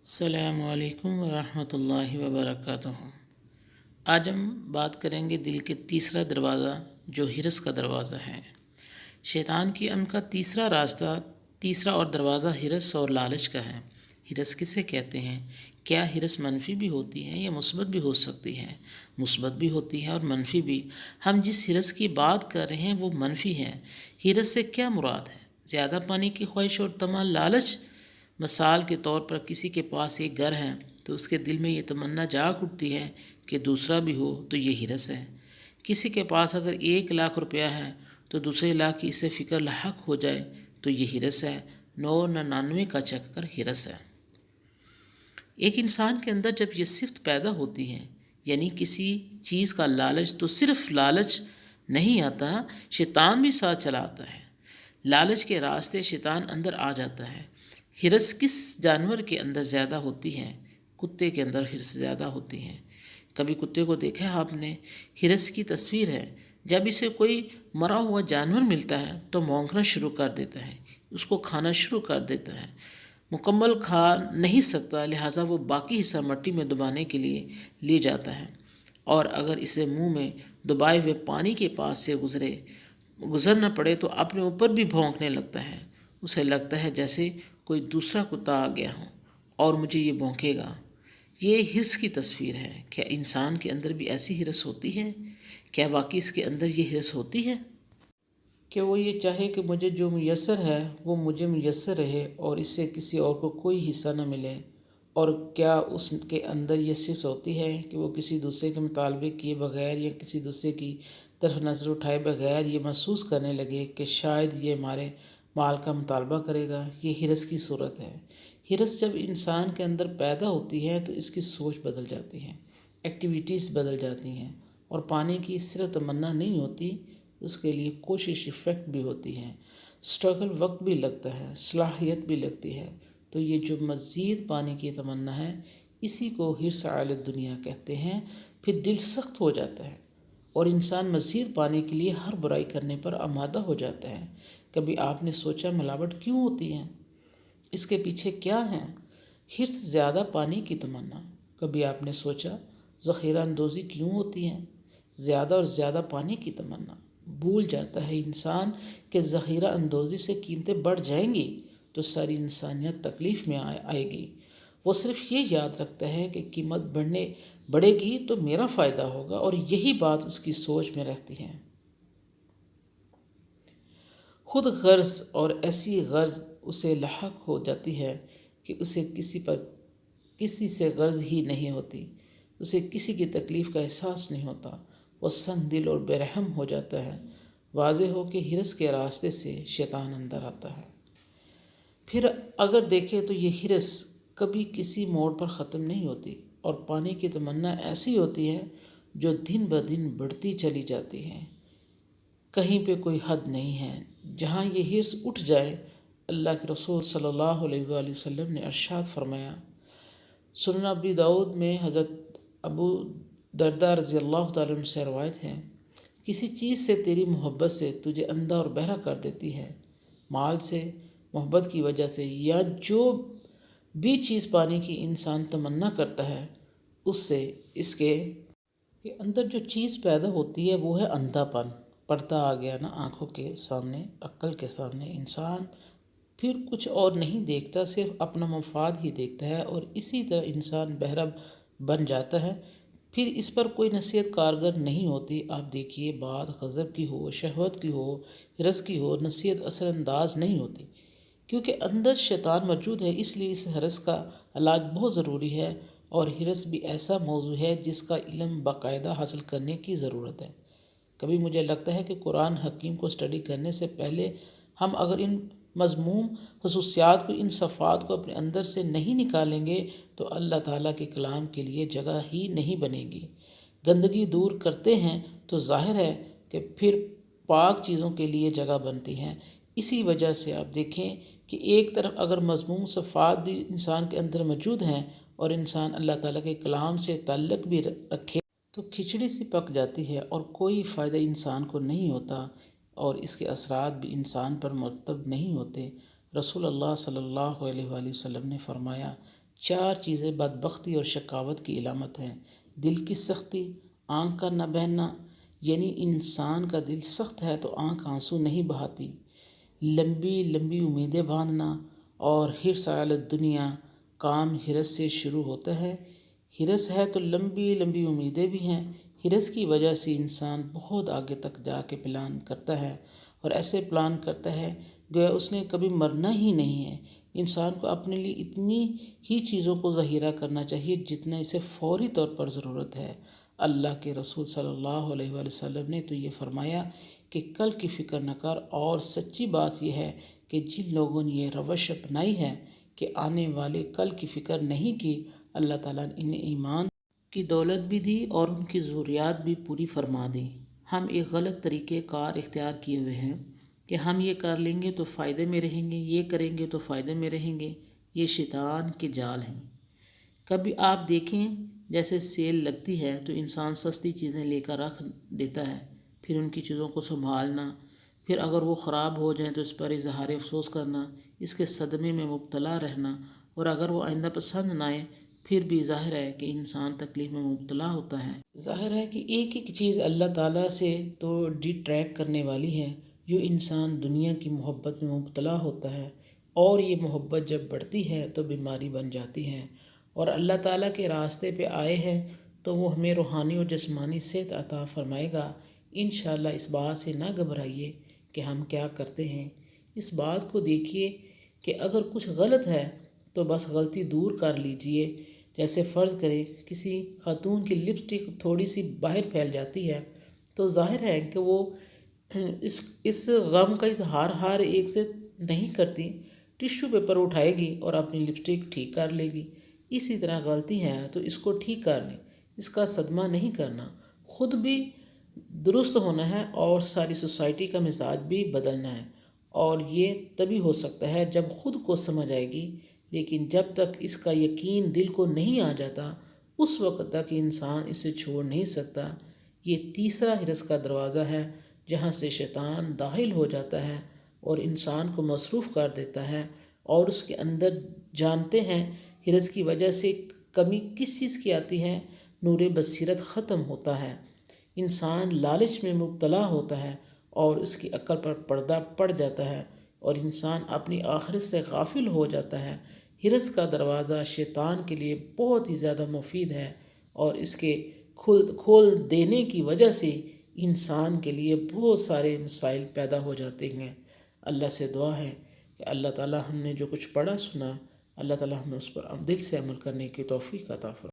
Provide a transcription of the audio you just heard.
السلام علیکم ورحمۃ اللہ وبرکاتہ۔ آج ہم بات کریں گے دل کے تیسرا دروازہ جو حرص کا دروازہ ہے۔ شیطان کی ان کا تیسرا اور دروازہ حرص اور لالچ کا ہے۔ حرص کسے کہتے ہیں؟ کیا حرص منفی بھی ہوتی ہے یا مثبت بھی ہو سکتی ہے؟ مثبت بھی ہوتی ہے اور منفی بھی۔ ہم جس حرص کی بات کر رہے ہیں وہ منفی ہے۔ حرص سے کیا مراد ہے؟ زیادہ پانے کی خواہش اور طمع، لالچ۔ مثال کے طور پر کسی کے پاس ایک گھر ہے تو اس کے دل میں یہ تمنا جاگ اٹھتی ہے کہ دوسرا بھی ہو، تو یہ حرص ہے۔ کسی کے پاس اگر 1,00,000 روپیہ ہے تو دوسرے لاکھ کی اس سے فکر لاحق ہو جائے تو یہ حرص ہے۔ 999 کا چکر حرص ہے۔ ایک انسان کے اندر جب یہ صفت پیدا ہوتی ہے، یعنی کسی چیز کا لالچ، تو صرف لالچ نہیں آتا، شیطان بھی ساتھ چلا آتا ہے۔ لالچ کے راستے شیطان اندر آ جاتا ہے۔ حرص کس جانور کے اندر زیادہ ہوتی ہے؟ کتے کے اندر حرص زیادہ ہوتی ہے۔ کبھی کتے کو دیکھا ہے آپ نے؟ حرص کی تصویر ہے۔ جب اسے کوئی مرا ہوا جانور ملتا ہے تو بھونکنا شروع کر دیتا ہے، اس کو کھانا شروع کر دیتا ہے۔ مکمل کھا نہیں سکتا، لہٰذا وہ باقی حصہ مٹی میں دبانے کے لیے لے جاتا ہے، اور اگر اسے منہ میں دبائے ہوئے پانی کے پاس سے گزرنا پڑے تو اپنے اوپر بھی بھونکنے لگتا ہے۔ اسے لگتا ہے جیسے کوئی دوسرا کتا آ گیا ہو اور مجھے یہ بھونکے گا۔ یہ حرص کی تصویر ہے۔ کیا انسان کے اندر بھی ایسی حرص ہوتی ہے؟ کیا واقعی اس کے اندر یہ حرص ہوتی ہے کہ وہ یہ چاہے کہ مجھے جو میسر ہے وہ مجھے میسر رہے اور اس سے کسی اور کو کوئی حصہ نہ ملے؟ اور کیا اس کے اندر یہ صفت ہوتی ہے کہ وہ کسی دوسرے کے مطالبے کیے بغیر یا کسی دوسرے کی طرف نظر اٹھائے بغیر یہ محسوس کرنے لگے کہ شاید یہ ہمارے مال کا مطالبہ کرے گا؟ یہ حرص کی صورت ہے۔ حرص جب انسان کے اندر پیدا ہوتی ہے تو اس کی سوچ بدل جاتی ہے، ایکٹیویٹیز بدل جاتی ہیں، اور پانے کی صرف تمنا نہیں ہوتی، اس کے لیے کوشش افیکٹ بھی ہوتی ہے، سٹرگل وقت بھی لگتا ہے، صلاحیت بھی لگتی ہے۔ تو یہ جو مزید پانے کی تمنا ہے، اسی کو حرص اعلی الدنیا کہتے ہیں۔ پھر دل سخت ہو جاتا ہے اور انسان مزید پانے کے لیے ہر برائی کرنے پر آمادہ ہو جاتا ہے۔ کبھی آپ نے سوچا ملاوٹ کیوں ہوتی ہے؟ اس کے پیچھے کیا ہے؟ حرص زیادہ پانے کی تمنا۔ کبھی آپ نے سوچا ذخیرہ اندوزی کیوں ہوتی ہے؟ زیادہ اور زیادہ پانے کی تمنا۔ بھول جاتا ہے انسان کہ ذخیرہ اندوزی سے قیمتیں بڑھ جائیں گی تو ساری انسانیت تکلیف میں آئے گی۔ وہ صرف یہ یاد رکھتا ہے کہ قیمت بڑھے گی تو میرا فائدہ ہوگا، اور یہی بات اس کی سوچ میں رہتی ہے۔ خود غرض، اور ایسی غرض اسے لاحق ہو جاتی ہے کہ اسے کسی سے غرض ہی نہیں ہوتی، اسے کسی کی تکلیف کا احساس نہیں ہوتا، وہ سنگ دل اور بے رحم ہو جاتا ہے۔ واضح ہو کہ حرص کے راستے سے شیطان اندر آتا ہے۔ پھر اگر دیکھیں تو یہ حرص کبھی کسی موڑ پر ختم نہیں ہوتی، اور پانے کی تمنا ایسی ہوتی ہے جو دن بدن بڑھتی چلی جاتی ہے۔ کہیں پہ کوئی حد نہیں ہے۔ جہاں یہ حرص اٹھ جائے، اللہ کے رسول صلی اللہ علیہ وآلہ وسلم نے ارشاد فرمایا، سنن ابی داؤد میں حضرت ابو درداء رضی اللہ تعالیٰ عنہ سے روایت ہے، کسی چیز سے تیری محبت سے تجھے اندھا اور بہرا کر دیتی ہے، مال سے محبت کی وجہ سے، یا جو بھی چیز پانے کی انسان تمنا کرتا ہے، اس سے اس کے اندر جو چیز پیدا ہوتی ہے وہ ہے اندھا پن۔ پردہ آ گیا نا آنکھوں کے سامنے، عقل کے سامنے، انسان پھر کچھ اور نہیں دیکھتا، صرف اپنا مفاد ہی دیکھتا ہے، اور اسی طرح انسان بہرا بن جاتا ہے۔ پھر اس پر کوئی نصیحت کارگر نہیں ہوتی۔ آپ دیکھیے، بات غضب کی ہو، شہوت کی ہو، حرص کی ہو، نصیحت اثر انداز نہیں ہوتی، کیونکہ اندر شیطان موجود ہے۔ اس لیے اس حرص کا علاج بہت ضروری ہے، اور حرص بھی ایسا موضوع ہے جس کا علم باقاعدہ حاصل کرنے کی ضرورت ہے۔ کبھی مجھے لگتا ہے کہ قرآن حکیم کو اسٹڈی کرنے سے پہلے ہم اگر ان مذموم خصوصیات کو، ان صفات کو اپنے اندر سے نہیں نکالیں گے تو اللہ تعالیٰ کے کلام کے لیے جگہ ہی نہیں بنے گی۔ گندگی دور کرتے ہیں تو ظاہر ہے کہ پھر پاک چیزوں کے لیے جگہ بنتی ہے۔ اسی وجہ سے آپ دیکھیں کہ ایک طرف اگر مذموم صفات بھی انسان کے اندر موجود ہیں اور انسان اللہ تعالیٰ کے کلام سے تعلق بھی رکھے تو کھچڑی سی پک جاتی ہے اور کوئی فائدہ انسان کو نہیں ہوتا، اور اس کے اثرات بھی انسان پر مرتب نہیں ہوتے۔ رسول اللہ صلی اللہ علیہ وآلہ وسلم نے فرمایا، 4 چیزیں بدبختی اور شقاوت کی علامت ہیں۔ دل کی سختی، آنکھ کا نہ بہنا، یعنی انسان کا دل سخت ہے تو آنکھ آنسو نہیں بہاتی۔ لمبی لمبی امیدیں باندھنا اور حرص علی الدنیا، کام حرص سے شروع ہوتا ہے۔ حرص ہے تو لمبی لمبی امیدیں بھی ہیں۔ حرص کی وجہ سے انسان بہت آگے تک جا کے پلان کرتا ہے، اور ایسے پلان کرتا ہے گویا اس نے کبھی مرنا ہی نہیں ہے۔ انسان کو اپنے لیے اتنی ہی چیزوں کو ذخیرہ کرنا چاہیے جتنا اسے فوری طور پر ضرورت ہے۔ اللہ کے رسول صلی اللہ علیہ وآلہ وسلم نے تو یہ فرمایا کہ کل کی فکر نہ کر، اور سچی بات یہ ہے کہ جن لوگوں نے یہ روش اپنائی ہے کہ آنے والے کل کی فکر نہیں کی، اللہ تعالیٰ نے انہیں ایمان کی دولت بھی دی اور ان کی ضروریات بھی پوری فرما دی۔ ہم ایک غلط طریقہ کار اختیار کیے ہوئے ہیں کہ ہم یہ کر لیں گے تو فائدے میں رہیں گے، یہ کریں گے تو فائدے میں رہیں گے۔ یہ شیطان کے جال ہیں۔ کبھی آپ دیکھیں جیسے سیل لگتی ہے تو انسان سستی چیزیں لے کر رکھ دیتا ہے، پھر ان کی چیزوں کو سنبھالنا، پھر اگر وہ خراب ہو جائیں تو اس پر اظہار افسوس کرنا، اس کے صدمے میں مبتلا رہنا، اور اگر وہ آئندہ پسند نہ آئے پھر بھی ظاہر ہے کہ انسان تکلیف میں مبتلا ہوتا ہے۔ ظاہر ہے کہ ایک ایک چیز اللہ تعالیٰ سے تو ڈیٹریکٹ کرنے والی ہے۔ جو انسان دنیا کی محبت میں مبتلا ہوتا ہے اور یہ محبت جب بڑھتی ہے تو بیماری بن جاتی ہے، اور اللہ تعالیٰ کے راستے پہ آئے ہیں تو وہ ہمیں روحانی اور جسمانی صحت عطا فرمائے گا۔ انشاءاللہ اس بات سے نہ گھبرائیے کہ ہم کیا کرتے ہیں، اس بات کو دیکھیے کہ اگر کچھ غلط ہے تو بس غلطی دور کر لیجئے۔ جیسے فرض کریں کسی خاتون کی لپسٹک تھوڑی سی باہر پھیل جاتی ہے تو ظاہر ہے کہ وہ اس غم کا اظہار ہر ایک سے نہیں کرتی، ٹشو پیپر اٹھائے گی اور اپنی لپسٹک ٹھیک کر لے گی۔ اسی طرح غلطی ہے تو اس کو ٹھیک کر لیں، اس کا صدمہ نہیں کرنا، خود بھی درست ہونا ہے اور ساری سوسائٹی کا مزاج بھی بدلنا ہے، اور یہ تبھی ہو سکتا ہے جب خود کو سمجھ آئے گی۔ لیکن جب تک اس کا یقین دل کو نہیں آ جاتا اس وقت تک انسان اسے چھوڑ نہیں سکتا۔ یہ تیسرا حرص کا دروازہ ہے جہاں سے شیطان داخل ہو جاتا ہے اور انسان کو مصروف کر دیتا ہے، اور اس کے اندر جانتے ہیں حرص کی وجہ سے کمی کس چیز کی آتی ہے، نور بصیرت ختم ہوتا ہے، انسان لالچ میں مبتلا ہوتا ہے اور اس کی عقل پر پردہ پڑ جاتا ہے اور انسان اپنی آخرت سے غافل ہو جاتا ہے۔ حرص کا دروازہ شیطان کے لیے بہت ہی زیادہ مفید ہے، اور اس کے کھول دینے کی وجہ سے انسان کے لیے بہت سارے مسائل پیدا ہو جاتے ہیں۔ اللہ سے دعا ہے کہ اللہ تعالیٰ ہم نے جو کچھ پڑھا سنا، اللہ تعالیٰ ہمیں اس پر دل سے عمل کرنے کی توفیق عطا فرمائے۔